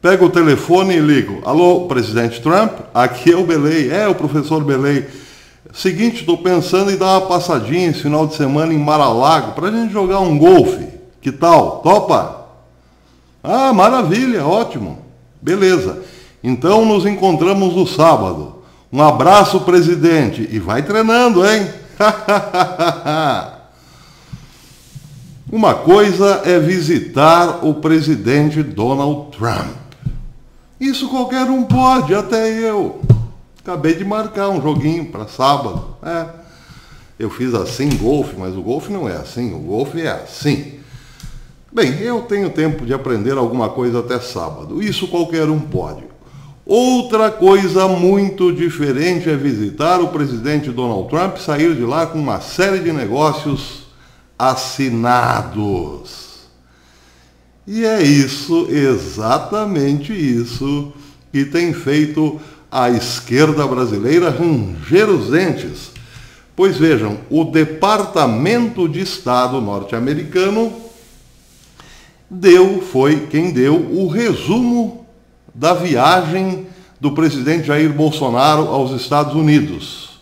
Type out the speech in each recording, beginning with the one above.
Pego o telefone e ligo. Alô, presidente Trump? Aqui é o Belei. É, o professor Belei. Seguinte, estou pensando em dar uma passadinha esse final de semana em Mar-a-Lago para a gente jogar um golfe. Que tal? Topa? Ah, maravilha, ótimo. Beleza. Então nos encontramos no sábado. Um abraço, presidente. E vai treinando, hein? Uma coisa é visitar o presidente Donald Trump. Isso qualquer um pode, até eu. Acabei de marcar um joguinho para sábado. Eu fiz assim golfe, mas o golfe não é assim, o golfe é assim. Bem, eu tenho tempo de aprender alguma coisa até sábado. Isso qualquer um pode. Outra coisa muito diferente é visitar o presidente Donald Trump, sair de lá com uma série de negócios assinados. E é isso, exatamente isso, que tem feito a esquerda brasileira ranger os dentes. Pois vejam, o Departamento de Estado norte-americano foi quem deu o resumo da viagem do presidente Jair Bolsonaro aos Estados Unidos.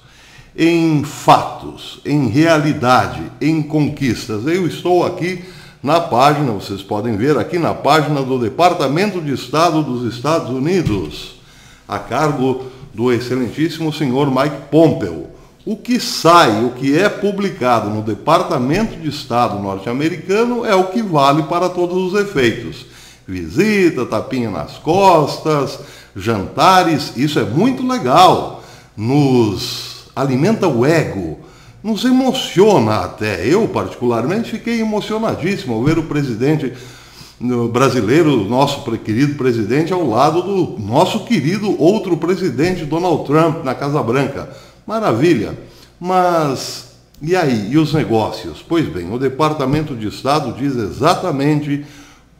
Em fatos, em realidade, em conquistas. Eu estou aqui na página, vocês podem ver aqui na página do Departamento de Estado dos Estados Unidos, a cargo do excelentíssimo senhor Mike Pompeo. O que sai, o que é publicado no Departamento de Estado norte-americano é o que vale para todos os efeitos. Visita, tapinha nas costas, jantares, isso é muito legal. Nos alimenta o ego, nos emociona até. Eu, particularmente, fiquei emocionadíssimo ao ver o presidente brasileiro, nosso querido presidente, ao lado do nosso querido outro presidente, Donald Trump, na Casa Branca. Maravilha. Mas, e aí? E os negócios? Pois bem, o Departamento de Estado diz exatamente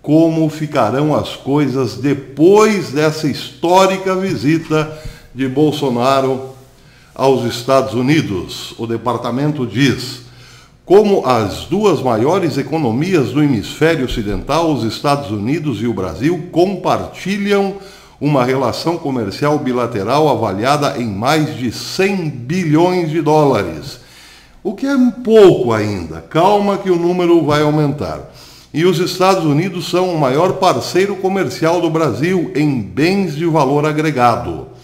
como ficarão as coisas depois dessa histórica visita de Bolsonaro aos Estados Unidos. O departamento diz: como as duas maiores economias do hemisfério ocidental, os Estados Unidos e o Brasil, compartilham uma relação comercial bilateral avaliada em mais de 100 bilhões de dólares. O que é pouco ainda. Calma que o número vai aumentar. E os Estados Unidos são o maior parceiro comercial do Brasil em bens de valor agregado.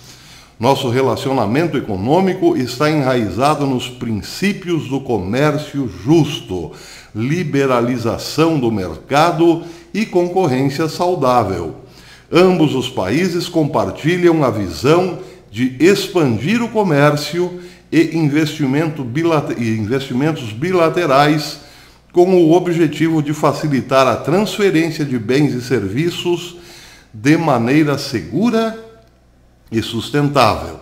Nosso relacionamento econômico está enraizado nos princípios do comércio justo, liberalização do mercado e concorrência saudável. Ambos os países compartilham a visão de expandir o comércio e investimentos bilaterais com o objetivo de facilitar a transferência de bens e serviços de maneira segura e sustentável.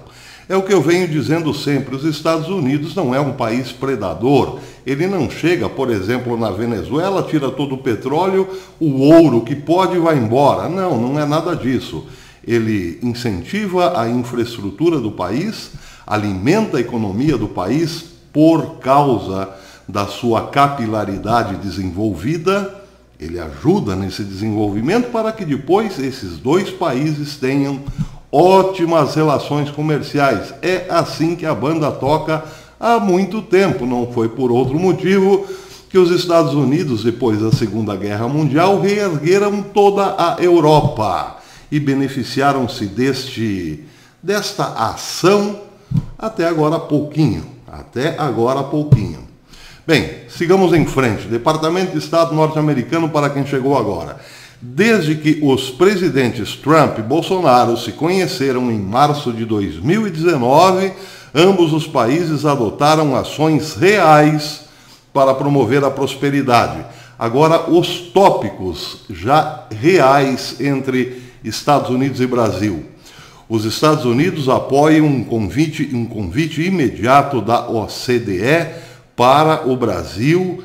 É o que eu venho dizendo sempre, os Estados Unidos não é um país predador. Ele não chega, por exemplo, na Venezuela, tira todo o petróleo, o ouro que pode vai embora. Não, não é nada disso. Ele incentiva a infraestrutura do país, alimenta a economia do país por causa da sua capilaridade desenvolvida. Ele ajuda nesse desenvolvimento para que depois esses dois países tenham ótimas relações comerciais. É assim que a banda toca há muito tempo. Não foi por outro motivo que os Estados Unidos, depois da Segunda Guerra Mundial, reergueram toda a Europa e beneficiaram-se desta ação até agora há pouquinho. Bem, sigamos em frente. Departamento de Estado norte-americano para quem chegou agora. Desde que os presidentes Trump e Bolsonaro se conheceram em março de 2019, ambos os países adotaram ações reais para promover a prosperidade. Agora, os tópicos já reais entre Estados Unidos e Brasil. Os Estados Unidos apoiam um convite imediato da OCDE para o Brasil,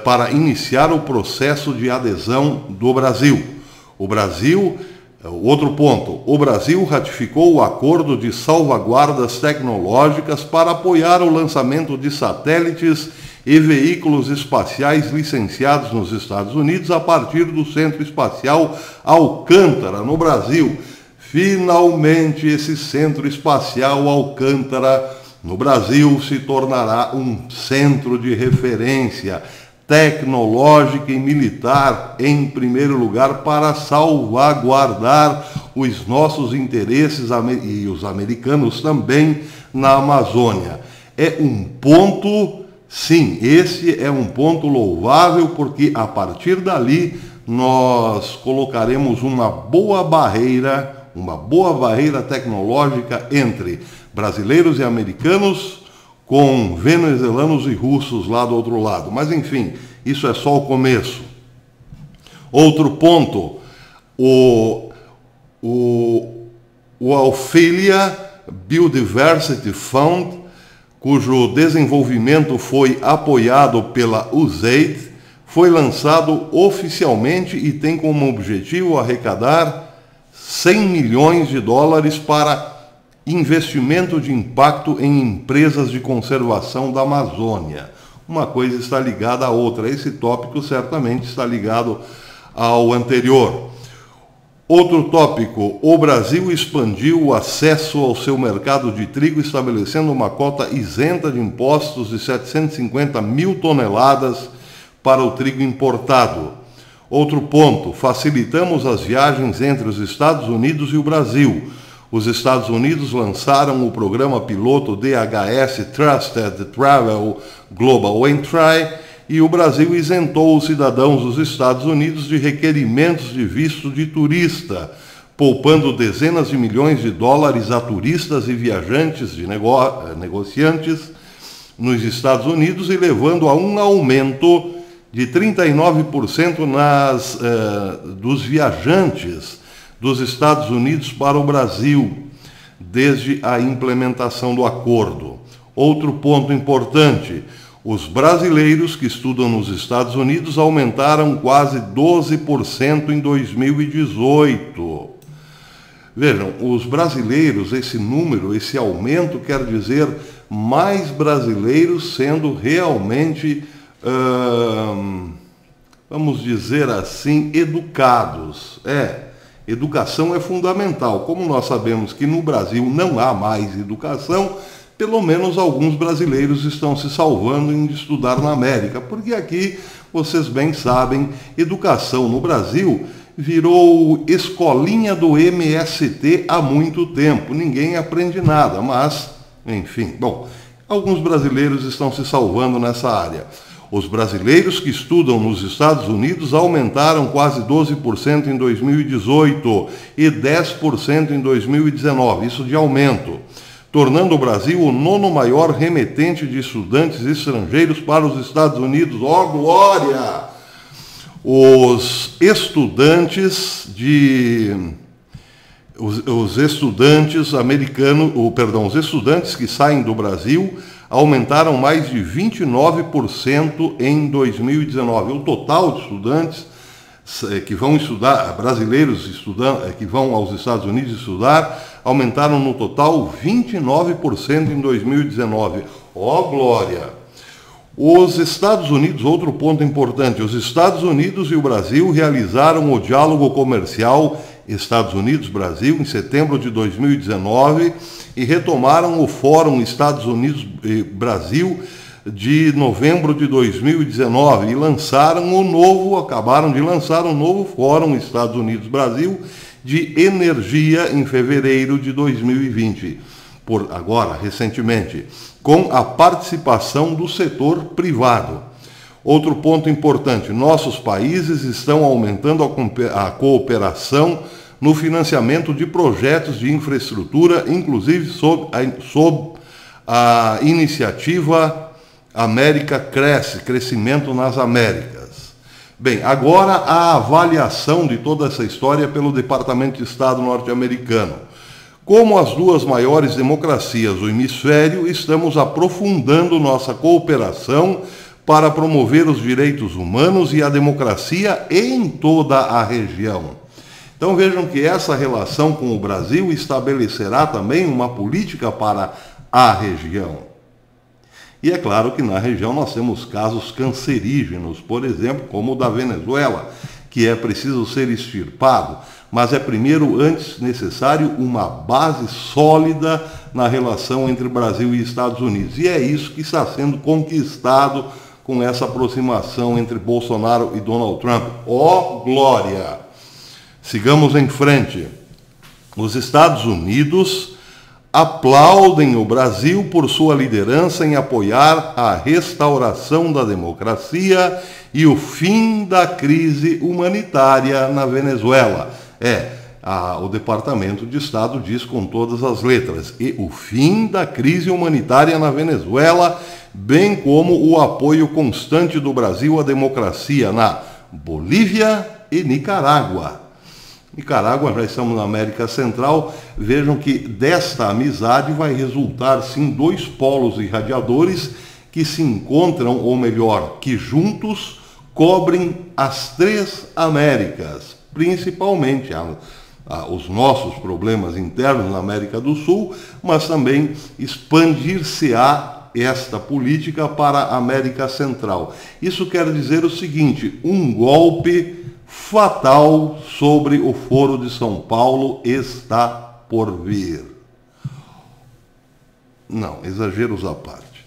para iniciar o processo de adesão do Brasil. Outro ponto, o Brasil ratificou o acordo de salvaguardas tecnológicas para apoiar o lançamento de satélites e veículos espaciais licenciados nos Estados Unidos a partir do Centro Espacial Alcântara, no Brasil. Finalmente, esse Centro Espacial Alcântara, no Brasil, se tornará um centro de referência tecnológica e militar, em primeiro lugar, para salvaguardar os nossos interesses e os americanos também na Amazônia. É um ponto, sim, esse é um ponto louvável, porque a partir dali nós colocaremos uma boa barreira tecnológica entre brasileiros e americanos, com venezuelanos e russos lá do outro lado. Mas, enfim, isso é só o começo. Outro ponto, o Ophelia Biodiversity Fund, cujo desenvolvimento foi apoiado pela USAID, foi lançado oficialmente e tem como objetivo arrecadar 100 milhões de dólares para investimento de impacto em empresas de conservação da Amazônia. Uma coisa está ligada à outra. Esse tópico certamente está ligado ao anterior. Outro tópico: o Brasil expandiu o acesso ao seu mercado de trigo, estabelecendo uma cota isenta de impostos de 750 mil toneladas para o trigo importado. Outro ponto: facilitamos as viagens entre os Estados Unidos e o Brasil. Os Estados Unidos lançaram o programa piloto DHS Trusted Travel Global Entry e o Brasil isentou os cidadãos dos Estados Unidos de requerimentos de visto de turista, poupando dezenas de milhões de dólares a turistas e viajantes de negociantes nos Estados Unidos e levando a um aumento de 39% dos viajantes dos Estados Unidos para o Brasil, desde a implementação do acordo. Outro ponto importante: os brasileiros que estudam nos Estados Unidos aumentaram quase 12% em 2018. Vejam, os brasileiros, esse número, esse aumento quer dizer mais brasileiros sendo realmente, vamos dizer assim, educados. Educação é fundamental. Como nós sabemos que no Brasil não há mais educação, pelo menos alguns brasileiros estão se salvando em estudar na América, porque aqui, vocês bem sabem, educação no Brasil virou escolinha do MST há muito tempo. Ninguém aprende nada, mas, enfim, bom, alguns brasileiros estão se salvando nessa área. Os brasileiros que estudam nos Estados Unidos aumentaram quase 12% em 2018 e 10% em 2019, isso de aumento, tornando o Brasil o 9º maior remetente de estudantes estrangeiros para os Estados Unidos. Ó, glória! Os estudantes que saem do Brasil aumentaram mais de 29% em 2019. O total de estudantes que vão estudar, brasileiros que vão aos Estados Unidos estudar, aumentaram no total 29% em 2019. Ó, glória! Os Estados Unidos, outro ponto importante, os Estados Unidos e o Brasil realizaram o diálogo comercial Estados Unidos-Brasil em setembro de 2019 e retomaram o Fórum Estados Unidos-Brasil de novembro de 2019 e acabaram de lançar um novo Fórum Estados Unidos-Brasil de Energia em fevereiro de 2020, recentemente, com a participação do setor privado. Outro ponto importante: nossos países estão aumentando a cooperação no financiamento de projetos de infraestrutura, inclusive sob a iniciativa América Cresce, Crescimento nas Américas. Bem, agora a avaliação de toda essa história pelo Departamento de Estado norte-americano. Como as duas maiores democracias do hemisfério, estamos aprofundando nossa cooperação para promover os direitos humanos e a democracia em toda a região. Então vejam que essa relação com o Brasil estabelecerá também uma política para a região. E é claro que na região nós temos casos cancerígenos, por exemplo, como o da Venezuela, que é preciso ser extirpado, mas é primeiro, antes necessário, uma base sólida na relação entre Brasil e Estados Unidos. E é isso que está sendo conquistado com essa aproximação entre Bolsonaro e Donald Trump. Ó glória! Sigamos em frente. Os Estados Unidos aplaudem o Brasil por sua liderança em apoiar a restauração da democracia e o fim da crise humanitária na Venezuela. O Departamento de Estado diz com todas as letras, e o fim da crise humanitária na Venezuela, bem como o apoio constante do Brasil à democracia na Bolívia e Nicarágua. Nicarágua, já estamos na América Central, vejam que desta amizade vai resultar sim 2 polos irradiadores que se encontram, ou melhor, que juntos cobrem as 3 Américas, principalmente os nossos problemas internos na América do Sul, mas também expandir-se-á esta política para a América Central. Isso quer dizer o seguinte, um golpe fatal sobre o Foro de São Paulo está por vir. Não, exageros à parte.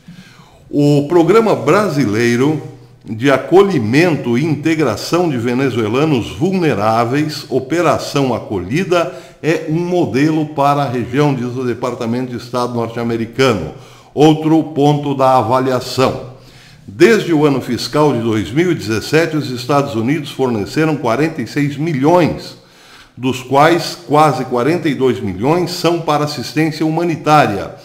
O Programa Brasileiro de Acolhimento e Integração de Venezuelanos Vulneráveis, Operação Acolhida, é um modelo para a região, diz o Departamento de Estado norte-americano. Outro ponto da avaliação. Desde o ano fiscal de 2017, os Estados Unidos forneceram 46 milhões, dos quais quase 42 milhões são para assistência humanitária,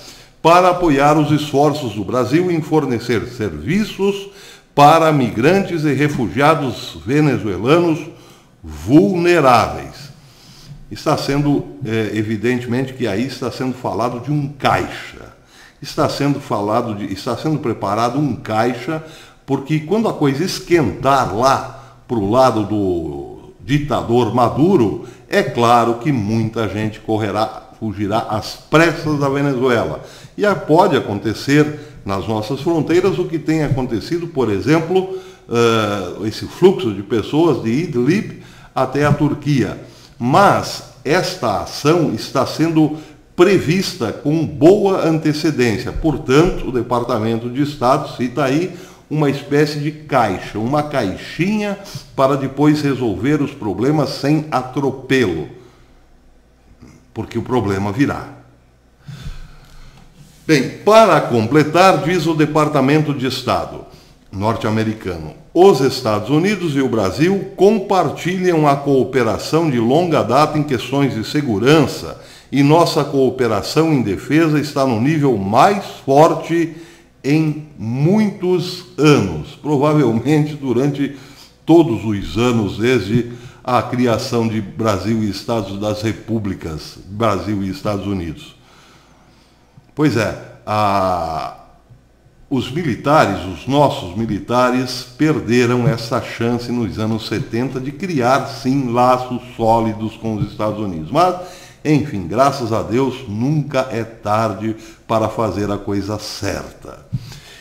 para apoiar os esforços do Brasil em fornecer serviços para migrantes e refugiados venezuelanos vulneráveis. Está sendo, evidentemente, que aí está sendo falado de um caixa. Está sendo preparado um caixa, porque quando a coisa esquentar lá para o lado do ditador Maduro, é claro que muita gente fugirá às pressas da Venezuela. E pode acontecer nas nossas fronteiras o que tem acontecido, por exemplo, esse fluxo de pessoas de Idlib até a Turquia. Mas esta ação está sendo prevista com boa antecedência. Portanto, o Departamento de Estado cita aí uma espécie de caixa, uma caixinha para depois resolver os problemas sem atropelo, porque o problema virá. Bem, para completar, diz o Departamento de Estado norte-americano, os Estados Unidos e o Brasil compartilham a cooperação de longa data em questões de segurança e nossa cooperação em defesa está no nível mais forte em muitos anos, provavelmente durante todos os anos desde a criação de Brasil e Estados das Repúblicas, Brasil e Estados Unidos. Pois é, os militares, os nossos militares, perderam essa chance nos anos 70 de criar, sim, laços sólidos com os Estados Unidos. Mas, enfim, graças a Deus, nunca é tarde para fazer a coisa certa.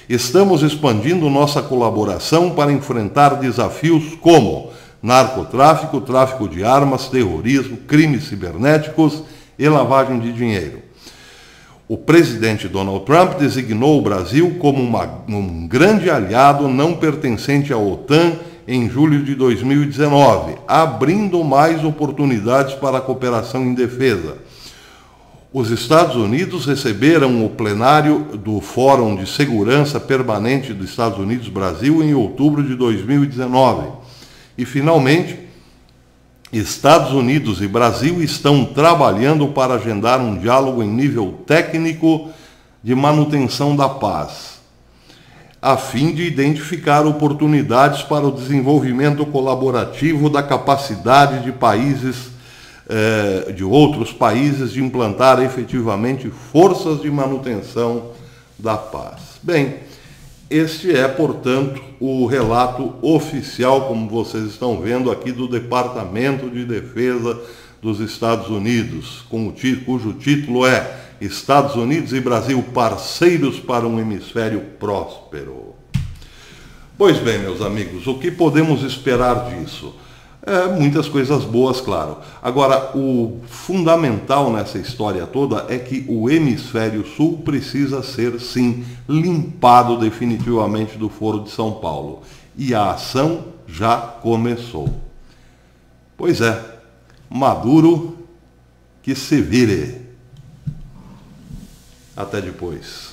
Estamos expandindo nossa colaboração para enfrentar desafios como narcotráfico, tráfico de armas, terrorismo, crimes cibernéticos e lavagem de dinheiro. O presidente Donald Trump designou o Brasil como um grande aliado não pertencente à OTAN em julho de 2019, abrindo mais oportunidades para a cooperação em defesa. Os Estados Unidos receberam o plenário do Fórum de Segurança Permanente dos Estados Unidos-Brasil em outubro de 2019. E, finalmente, Estados Unidos e Brasil estão trabalhando para agendar um diálogo em nível técnico de manutenção da paz, a fim de identificar oportunidades para o desenvolvimento colaborativo da capacidade de países, de outros países, de implantar efetivamente forças de manutenção da paz. Bem, Este é, portanto, o relato oficial, como vocês estão vendo aqui, do Departamento de Defesa dos Estados Unidos, cujo título é Estados Unidos e Brasil, parceiros para um hemisfério próspero. Pois bem, meus amigos, o que podemos esperar disso? Muitas coisas boas, claro. Agora, o fundamental nessa história toda é que o hemisfério sul precisa ser, sim, limpado definitivamente do Foro de São Paulo. E a ação já começou. Pois é, Maduro que se vire. Até depois.